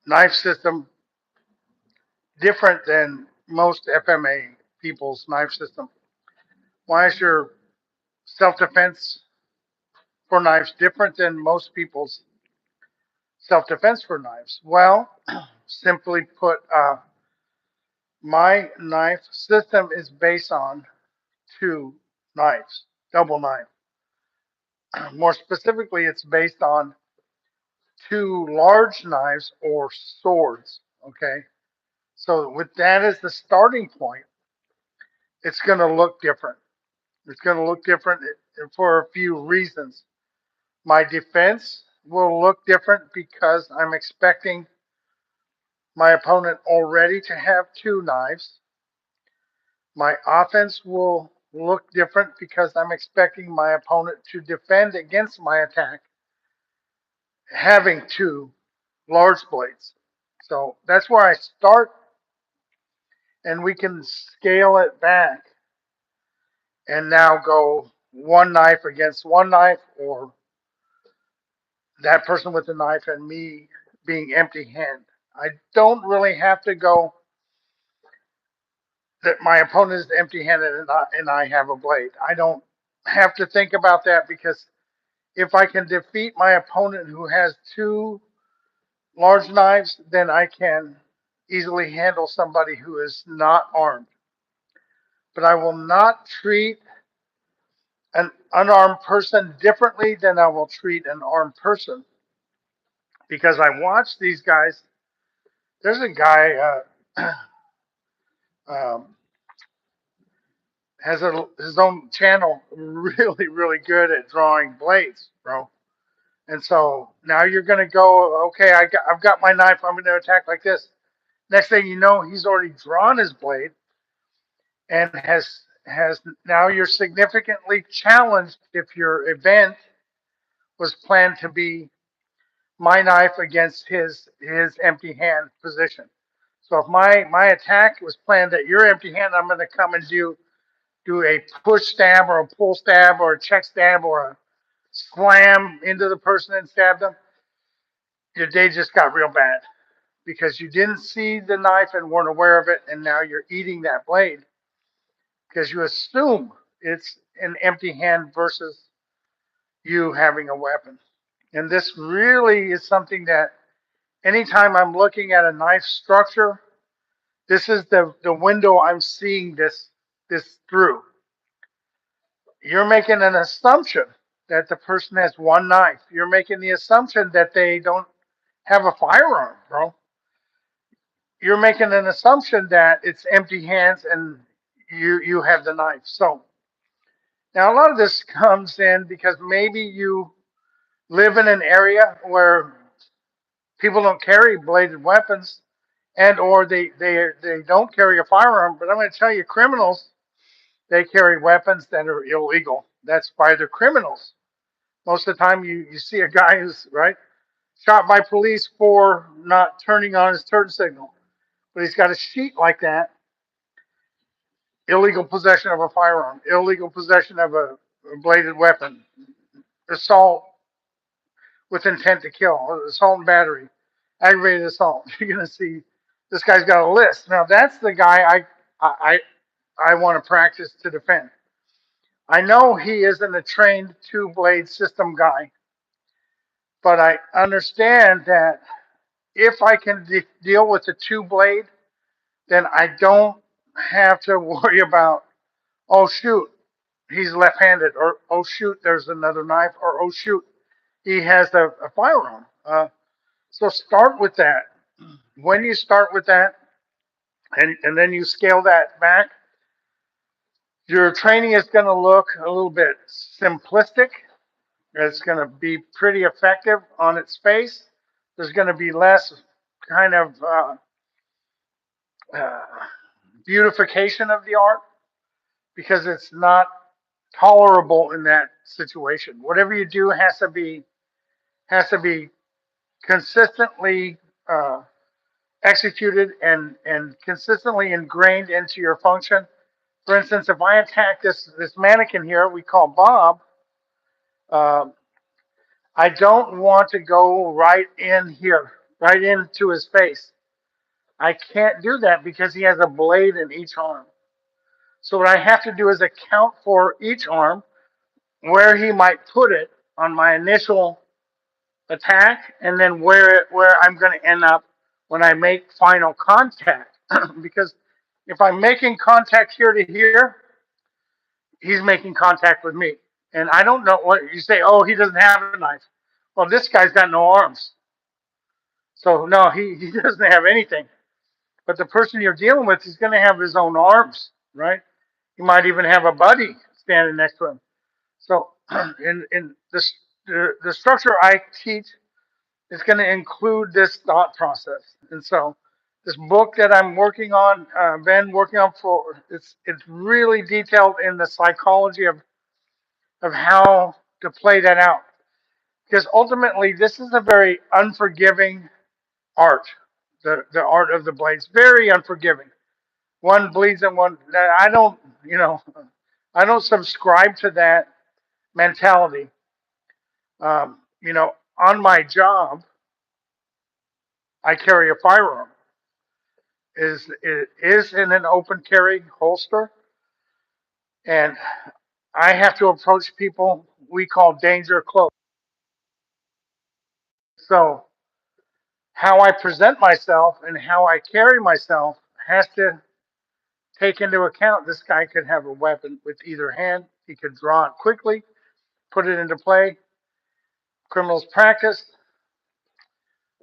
knife system different than most FMA people's knife system? Why is your self-defense for knives different than most people's self-defense for knives? Well, simply put, my knife system is based on two knives, double knife. More specifically, it's based on two large knives or swords. Okay, so with that as the starting point, it's going to look different. It's going to look different for a few reasons. My defense will look different because I'm expecting my opponent already to have two knives. My offense will look different because I'm expecting my opponent to defend against my attack having two large blades. So that's where I start, and we can scale it back and now go one knife against one knife, or that person with the knife and me being empty handed. I don't really have to go that my opponent is empty handed and I have a blade. I don't have to think about that because if I can defeat my opponent who has two large knives, then I can easily handle somebody who is not armed. But I will not treat an unarmed person differently than I will treat an armed person because I watch these guys. There's a guy um, has his own channel, really, really good at drawing blades, bro. And so now you're going to go, okay, I've got my knife. I'm going to attack like this. Next thing you know, he's already drawn his blade and has now you're significantly challenged if your event was planned to be my knife against his empty hand position. So if my attack was planned at your empty hand, I'm going to come and do a push stab or a pull stab or a check stab or a slam into the person and stab them. Your day just got real bad because you didn't see the knife and weren't aware of it, and now you're eating that blade because you assume it's an empty hand versus you having a weapon. And this really is something that anytime I'm looking at a knife structure, this is the window I'm seeing this through. You're making an assumption that the person has one knife. You're making the assumption that they don't have a firearm, bro. You're making an assumption that it's empty hands and you have the knife. So now a lot of this comes in because maybe you live in an area where people don't carry bladed weapons and or they don't carry a firearm. But I'm going to tell you, criminals, they carry weapons that are illegal. That's why they're criminals. Most of the time you see a guy who's right shot by police for not turning on his turn signal, but he's got a sheet like that. Illegal possession of a firearm, illegal possession of a bladed weapon, assault with intent to kill, assault and battery, aggravated assault. You're gonna see this guy's got a list. Now that's the guy I I want to practice to defend. I know he isn't a trained two blade system guy, but I understand that if I can deal with the two blade, then I don't have to worry about, oh shoot, he's left handed, or oh shoot, there's another knife, or oh shoot, he has a firearm. So start with that. When you start with that, and then you scale that back, your training is going to look a little bit simplistic. It's going to be pretty effective on its face. There's going to be less kind of uh, beautification of the art because it's not tolerable in that situation. Whatever you do has to be consistently executed and consistently ingrained into your function. For instance, if I attack this mannequin here, we call Bob. Uh, I don't want to go right in here. right into his face. I can't do that because he has a blade in each arm. So what I have to do is account for each arm, where he might put it on my initial attack, and then where I'm going to end up when I make final contact. Because if I'm making contact here to here, he's making contact with me. And I don't know what you say, oh, he doesn't have a knife. Well, this guy's got no arms. So no, he doesn't have anything. But the person you're dealing with is going to have his own arms, right? He might even have a buddy standing next to him. So in the structure I teach is going to include this thought process. And so this book that I'm working on, been working on for, it's really detailed in the psychology of how to play that out. Because ultimately, this is a very unforgiving art. The art of the blades, very unforgiving. One bleeds and one. I don't, you know, I don't subscribe to that mentality. On my job, I carry a firearm. It is in an open carry holster, and I have to approach people we call danger close. So how I present myself and how I carry myself has to take into account this guy could have a weapon with either hand. He could draw it quickly, put it into play. Criminals practice,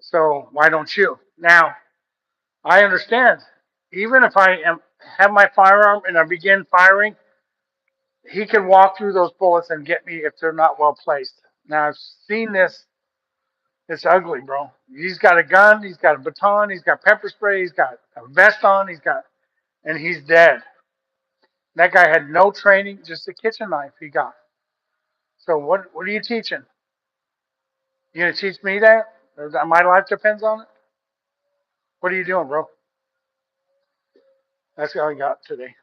so why don't you? Now, I understand. Even if have my firearm and I begin firing, he can walk through those bullets and get me if they're not well placed. Now I've seen this. It's ugly, bro. He's got a gun. He's got a baton. He's got pepper spray. He's got a vest on. And he's dead. That guy had no training, just a kitchen knife he got. So what are you teaching? You gonna teach me that? Or that my life depends on it? What are you doing, bro? That's all I got today.